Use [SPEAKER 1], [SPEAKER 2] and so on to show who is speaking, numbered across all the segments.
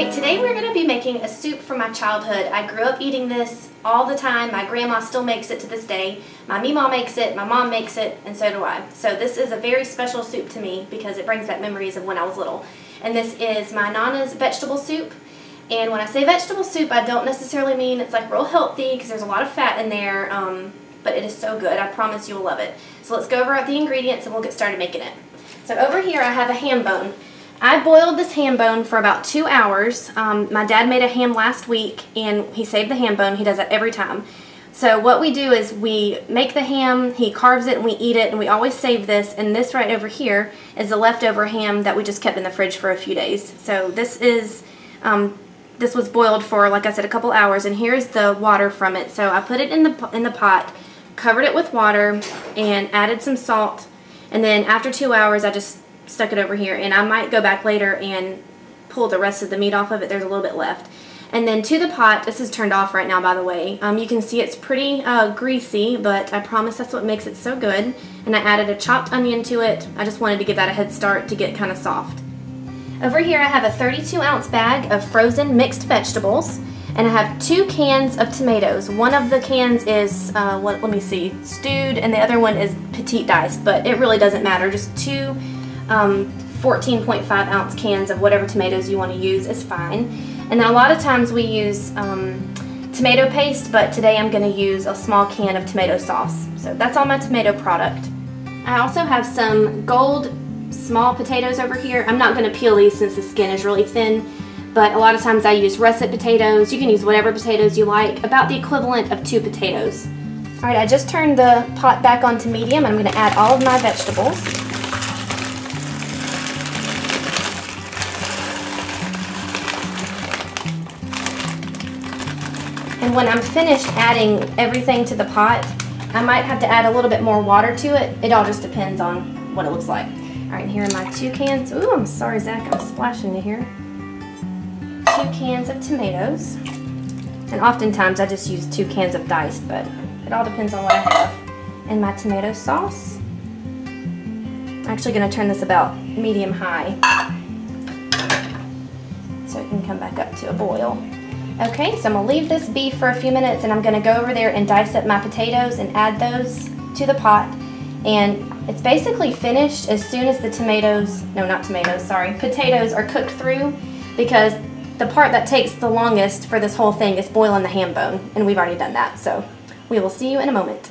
[SPEAKER 1] Alright, today we're going to be making a soup from my childhood. I grew up eating this all the time. My grandma still makes it to this day. My meemaw makes it, my mom makes it, and so do I. So this is a very special soup to me because it brings back memories of when I was little. And this is my Nana's vegetable soup. And when I say vegetable soup, I don't necessarily mean it's like real healthy because there's a lot of fat in there, but it is so good. I promise you'll love it. So let's go over the ingredients and we'll get started making it. So over here I have a ham bone. I boiled this ham bone for about 2 hours. My dad made a ham last week and he saved the ham bone. He does that every time. So what we do is we make the ham, he carves it and we eat it, and we always save this. And this right over here is the leftover ham that we just kept in the fridge for a few days. So this is, this was boiled for, like I said, a couple hours, and here's the water from it. So I put it in the pot, covered it with water, and added some salt. And then after 2 hours, I just stuck it over here, and I might go back later and pull the rest of the meat off of it. There's a little bit left. And then to the pot, this is turned off right now, by the way. You can see it's pretty greasy, but I promise that's what makes it so good. And I added a chopped onion to it. I just wanted to give that a head start to get kind of soft. Over here I have a 32-ounce bag of frozen mixed vegetables, and I have 2 cans of tomatoes. One of the cans is, let me see, stewed, and the other one is petite diced, but it really doesn't matter. Just 2 14.5 ounce cans of whatever tomatoes you want to use is fine. And then a lot of times we use tomato paste, but today I'm going to use a small can of tomato sauce. So that's all my tomato product. I also have some gold small potatoes over here. I'm not going to peel these since the skin is really thin, but a lot of times I use russet potatoes. You can use whatever potatoes you like, about the equivalent of 2 potatoes. Alright, I just turned the pot back onto medium. I'm going to add all of my vegetables. And when I'm finished adding everything to the pot, I might have to add a little bit more water to it. It all just depends on what it looks like. Alright, here are my 2 cans. Ooh, I'm sorry, Zach, I'm splashing you here. 2 cans of tomatoes. And oftentimes I just use 2 cans of diced, but it all depends on what I have. And my tomato sauce. I'm actually going to turn this about medium-high so it can come back up to a boil. Okay, so I'm going to leave this be for a few minutes, and I'm going to go over there and dice up my potatoes and add those to the pot. And it's basically finished as soon as the potatoes are cooked through, because the part that takes the longest for this whole thing is boiling the ham bone, and we've already done that. So we will see you in a moment.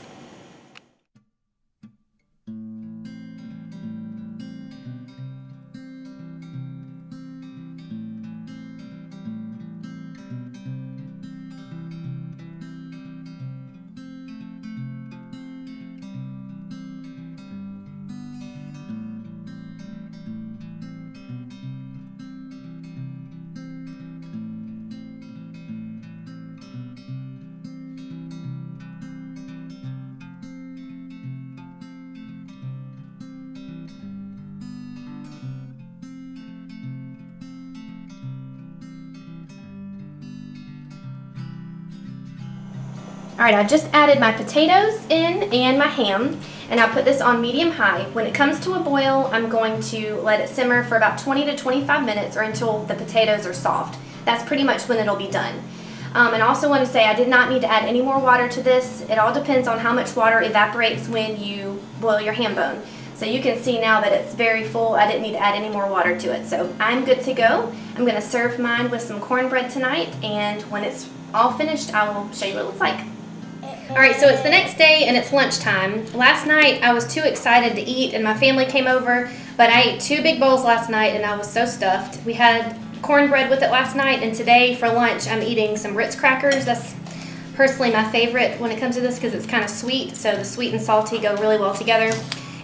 [SPEAKER 1] Alright, I just added my potatoes in and my ham, and I put this on medium-high. When it comes to a boil, I'm going to let it simmer for about 20 to 25 minutes, or until the potatoes are soft. That's pretty much when it'll be done. And I also want to say I did not need to add any more water to this. It all depends on how much water evaporates when you boil your ham bone. So you can see now that it's very full. I didn't need to add any more water to it. So I'm good to go. I'm going to serve mine with some cornbread tonight, and when it's all finished, I will show you what it looks like. Alright, so it's the next day and it's lunchtime. Last night I was too excited to eat and my family came over, but I ate 2 big bowls last night and I was so stuffed. We had cornbread with it last night, and today for lunch I'm eating some Ritz crackers. That's personally my favorite when it comes to this because it's kind of sweet, so the sweet and salty go really well together.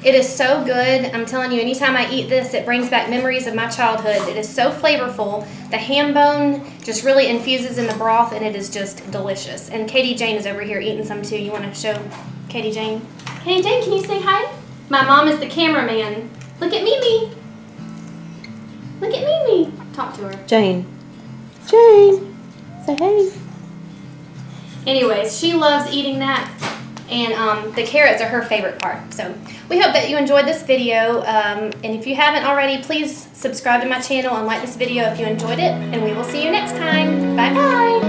[SPEAKER 1] It is so good. I'm telling you, anytime I eat this, it brings back memories of my childhood. It is so flavorful. The ham bone just really infuses in the broth, and it is just delicious. And Katie Jane is over here eating some too. You want to show Katie Jane? Katie Jane, can you say hi? My mom is the cameraman. Look at Mimi. Look at Mimi. Talk to her.
[SPEAKER 2] Jane. Jane. Say hey.
[SPEAKER 1] Anyways, she loves eating that. and the carrots are her favorite part. So we hope that you enjoyed this video, and if you haven't already, please subscribe to my channel and like this video if you enjoyed it, and we will see you next time. Bye bye.